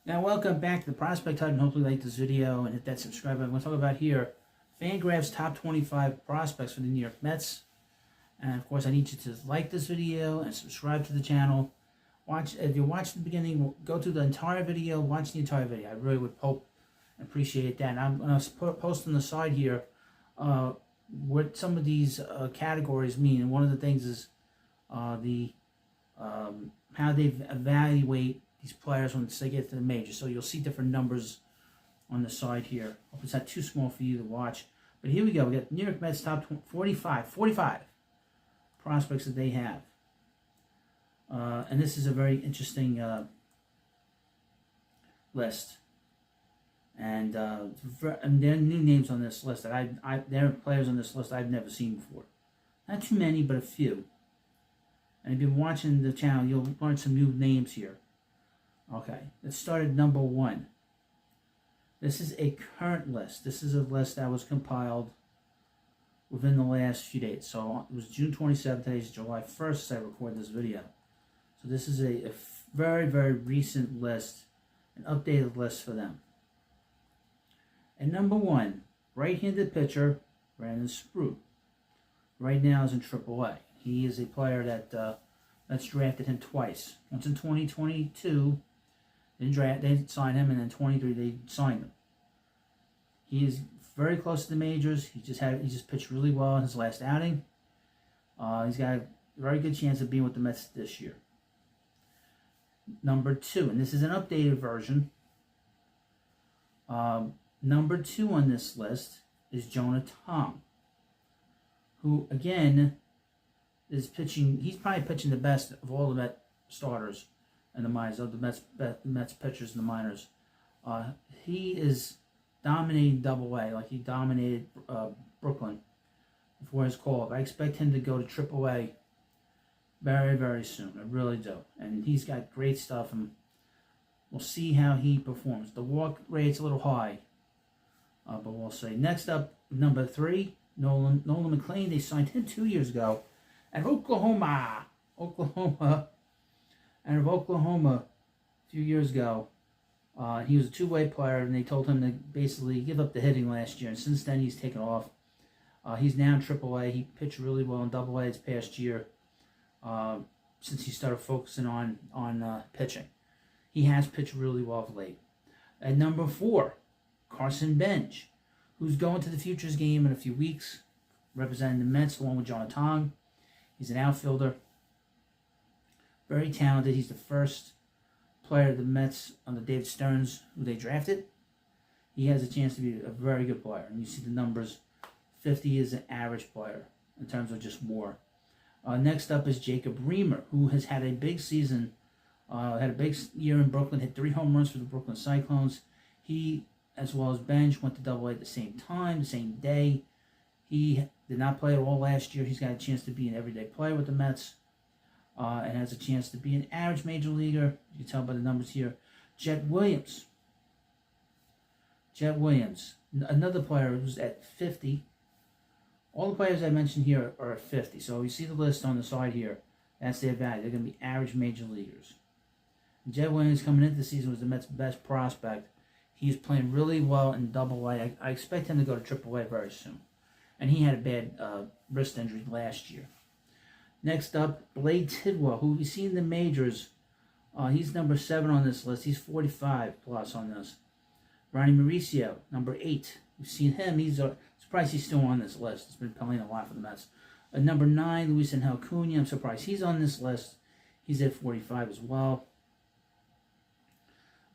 Now, welcome back to the Prospect Hut, and hopefully you like this video and hit that subscribe button. I'm going to talk about here Fangraphs top 25 prospects for the New York Mets. And of course, I need you to like this video and subscribe to the channel. If you watch the beginning, go to the entire video, watch the entire video. I really would hope and appreciate that. And I'm going to post on the side here what some of these categories mean. And one of the things is how they evaluate these players once they get to the majors. So you'll see different numbers on the side here. Hope it's not too small for you to watch. But here we go. We got New York Mets top 45 prospects that they have. And this is a very interesting list. And there are new names on this list that there are players on this list I've never seen before. Not too many, but a few. And if you've been watching the channel, you'll learn some new names here. Okay, let's start at number 1. This is a current list. This is a list that was compiled within the last few days. So it was June 27th, today is July 1st as I record this video. So this is a very, very recent list, an updated list for them. And number 1, right-handed pitcher, Brandon Sprout. Right now is in AAA. He is a player that's drafted him twice. Once in 2022, they signed him, and then 23 they signed him. He is very close to the majors. He just pitched really well in his last outing. He's got a very good chance of being with the Mets this year. Number 2, and this is an updated version. Number 2 on this list is Jonah Tong, who again is pitching. He's probably pitching the best of all the Mets starters and the minors, of the Mets pitchers in the minors. He is dominating Double-A, like he dominated Brooklyn before his call. I expect him to go to Triple-A very, very soon. I really do. And he's got great stuff, and we'll see how he performs. The walk rate's a little high, but we'll see. Next up, number 3, Nolan McLean. They signed him 2 years ago at Oklahoma. And of Oklahoma, a few years ago, he was a two-way player, and they told him to basically give up the hitting last year. And since then, he's taken off. He's now in AAA. He pitched really well in Double-A this past year, since he started focusing on pitching. He has pitched really well of late. At number 4, Carson Bench, who's going to the Futures game in a few weeks, representing the Mets along with Jonah Tong. He's an outfielder. Very talented. He's the first player of the Mets under David Stearns who they drafted. He has a chance to be a very good player. And you see the numbers. 50 is an average player in terms of just WAR. Next up is Jacob Reamer, who has had a big season. Had a big year in Brooklyn. Hit 3 home runs for the Brooklyn Cyclones. He, as well as Bench, went to Double-A at the same time, the same day. He did not play at all last year. He's got a chance to be an everyday player with the Mets. And has a chance to be an average major leaguer. You can tell by the numbers here. Jet Williams, another player who's at 50. All the players I mentioned here are at 50. So you see the list on the side here. That's their value. They're going to be average major leaguers. And Jet Williams, coming into the season, was the Mets' best prospect. He's playing really well in Double-A. I expect him to go to Triple-A very soon. And he had a bad wrist injury last year. Next up, Blade Tidwell, who we see in the majors. He's number 7 on this list. He's 45 plus on this. Ronnie Mauricio, number 8. We've seen him. He's surprised he's still on this list. He's been playing a lot for the Mets. Number 9, Luis Angel Acuna. I'm surprised he's on this list. He's at 45 as well.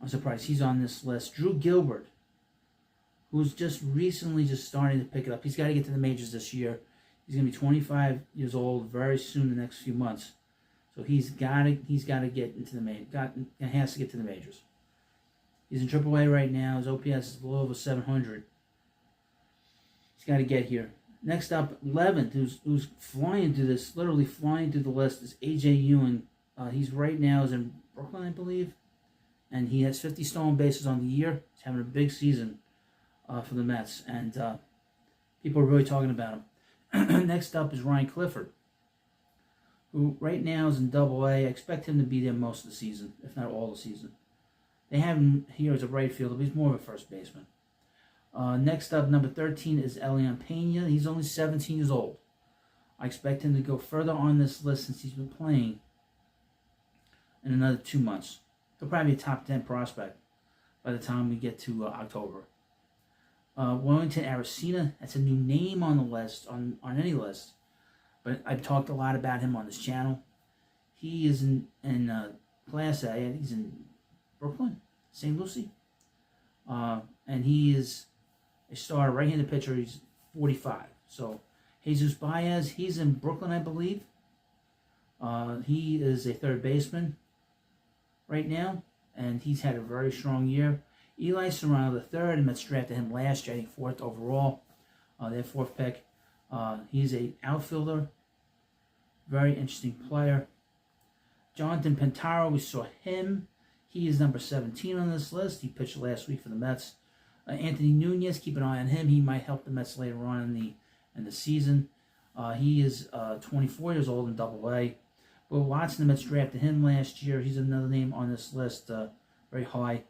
I'm surprised he's on this list. Drew Gilbert, who's just recently starting to pick it up. He's got to get to the majors this year. He's going to be 25 years old very soon, the next few months. So he's got to get into the has to get to the majors. He's in AAA right now. His OPS is a little over 700. He's got to get here. Next up, 11th, who's flying through this, literally flying through the list, is A.J. Ewing. He's right now is in Brooklyn, I believe, and he has 50 stolen bases on the year. He's having a big season for the Mets, and people are really talking about him. Next up is Ryan Clifford, who right now is in Double-A. I expect him to be there most of the season, if not all the season. They have him here as a right fielder, but he's more of a first baseman. Next up, number 13 is Elian Pena. He's only 17 years old. I expect him to go further on this list since he's been playing in another 2 months. He'll probably be a top 10 prospect by the time we get to October. Wellington Aracena, that's a new name on the list, on any list. But I've talked a lot about him on this channel. He is in Class A. He's in Brooklyn, St. Lucie. And he is a starter, right-handed pitcher. He's 45. So Jesus Baez, he's in Brooklyn, I believe. He is a third baseman right now, and he's had a very strong year. Eli Serrano III, the Mets drafted him last year, I think 4th overall, their 4th pick. He's an outfielder, very interesting player. Jonathan Pintaro, we saw him. He is number 17 on this list. He pitched last week for the Mets. Anthony Nunez, keep an eye on him. He might help the Mets later on in the season. He is 24 years old in Double-A. Will Watson, the Mets drafted him last year. He's another name on this list, very high.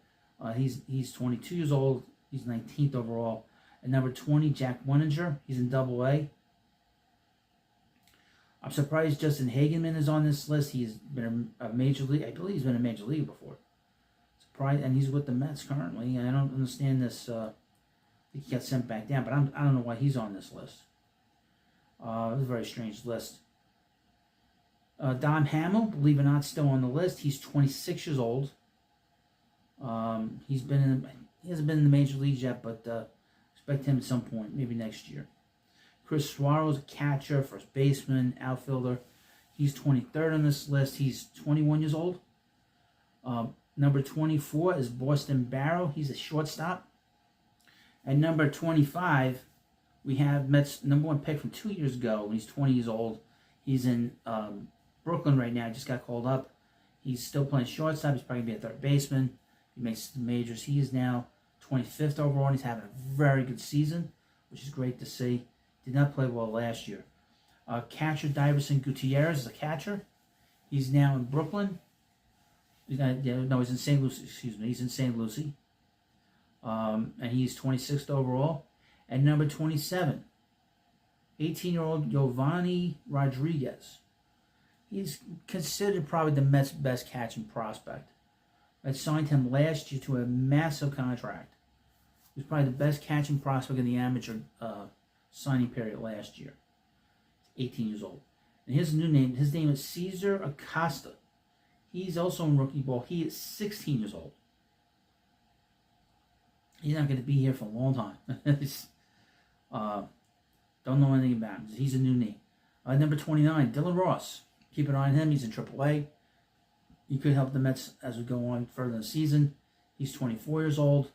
He's 22 years old. He's 19th overall. And number 20, Jack Weninger. He's in Double-A. I'm surprised Justin Hageman is on this list. He's been a major league. I believe he's been a major league before. Surprised, and he's with the Mets currently. I don't understand this. He got sent back down, but I don't know why he's on this list. It's a very strange list. Don Hamill, believe it or not, still on the list. He's 26 years old. He hasn't been in the major leagues yet, but expect him at some point, maybe next year. Chris Suarez, a catcher, first baseman, outfielder. He's 23rd on this list. He's 21 years old. Number 24 is Boston Barrow. He's a shortstop. And number 25, we have Mets' number 1 pick from 2 years ago when he's 20 years old. He's in Brooklyn right now. Just got called up. He's still playing shortstop. He's probably going to be a third baseman. He makes the majors. He is now 25th overall, and he's having a very good season, which is great to see. Did not play well last year. Catcher Diverson Gutierrez is a catcher. He's now in Brooklyn. He's in St. Lucie. Excuse me. He's in St. Lucie. And he's 26th overall. And number 27, 18-year-old Giovanni Rodriguez. He's considered probably the Mets' best catching prospect. I signed him last year to a massive contract. He was probably the best catching prospect in the amateur signing period last year. 18 years old. And his new name, his name is Cesar Acosta. He's also in rookie ball. He is 16 years old. He's not going to be here for a long time. Don't know anything about him. He's a new name. Number 29, Dylan Ross. Keep an eye on him. He's in AAA. He could help the Mets as we go on further in the season. He's 24 years old.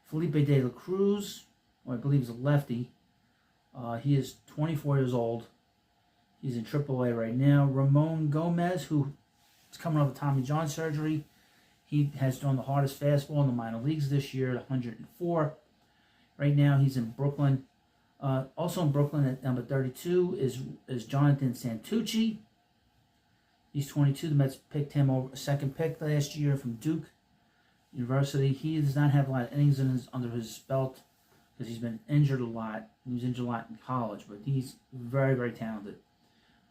Felipe De La Cruz, who I believe is a lefty. He is 24 years old. He's in AAA right now. Ramon Gomez, who is coming off of Tommy John surgery. He has done the hardest fastball in the minor leagues this year at 104. Right now, he's in Brooklyn. Also in Brooklyn at number 32 is Jonathan Santucci. He's 22. The Mets picked him over a second pick last year from Duke University. He does not have a lot of innings under his belt because he's been injured a lot. He was injured a lot in college, but he's very, very talented.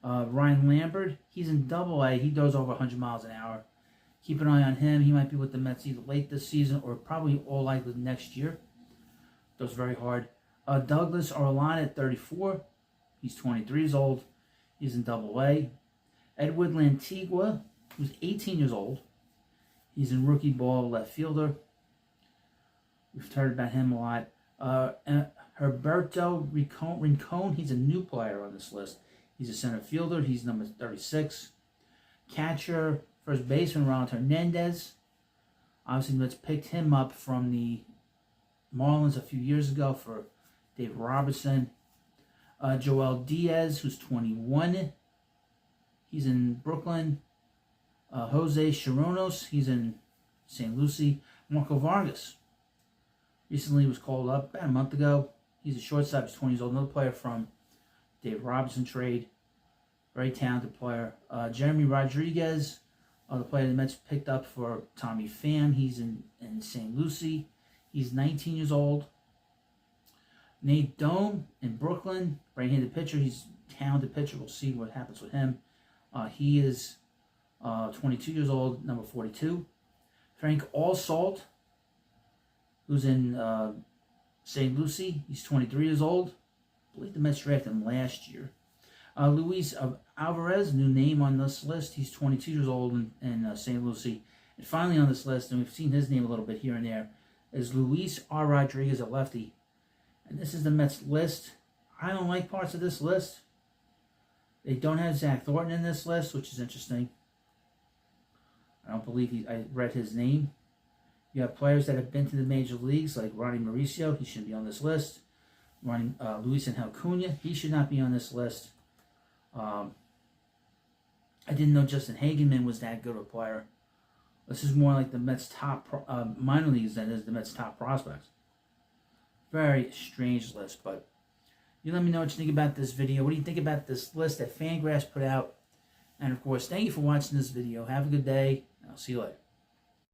Ryan Lambert, he's in Double-A. He goes over 100 miles an hour. Keep an eye on him. He might be with the Mets either late this season or probably all likely next year. Goes very hard. Douglas Orlan at 34. He's 23 years old. He's in Double-A. Edward Lantigua, who's 18 years old. He's in rookie ball, left fielder. We've heard about him a lot. Herberto Rincon, he's a new player on this list. He's a center fielder. He's number 36. Catcher, first baseman, Ronald Hernandez. Obviously, let's picked him up from the Marlins a few years ago for Dave Robertson. Joel Diaz, who's 21. He's in Brooklyn. Jose Chironos, he's in St. Lucie. Marco Vargas recently was called up about a month ago. He's a shortstop. He's 20 years old. Another player from Dave Robertson trade. Very talented player. Jeremy Rodriguez, The player the Mets picked up for Tommy Pham. He's in St. Lucie. He's 19 years old. Nate Dome in Brooklyn, right-handed pitcher. He's a talented pitcher. We'll see what happens with him. He is 22 years old, number 42. Frank Allsalt, who's in St. Lucie. He's 23 years old. I believe the Mets drafted him last year. Luis Alvarez, new name on this list. He's 22 years old in St. Lucie. And finally on this list, and we've seen his name a little bit here and there, is Luis R. Rodriguez, a lefty. And this is the Mets list. I don't like parts of this list. They don't have Zach Thornton in this list, which is interesting. I don't believe I read his name. You have players that have been to the major leagues, like Ronnie Mauricio. He shouldn't be on this list. Luis Angel Cunha. He should not be on this list. I didn't know Justin Hageman was that good a player. This is more like the Mets' top minor leagues than it is the Mets' top prospects. Very strange list, but you let me know what you think about this video. What do you think about this list that Fangraphs put out? And of course, thank you for watching this video. Have a good day, and I'll see you later.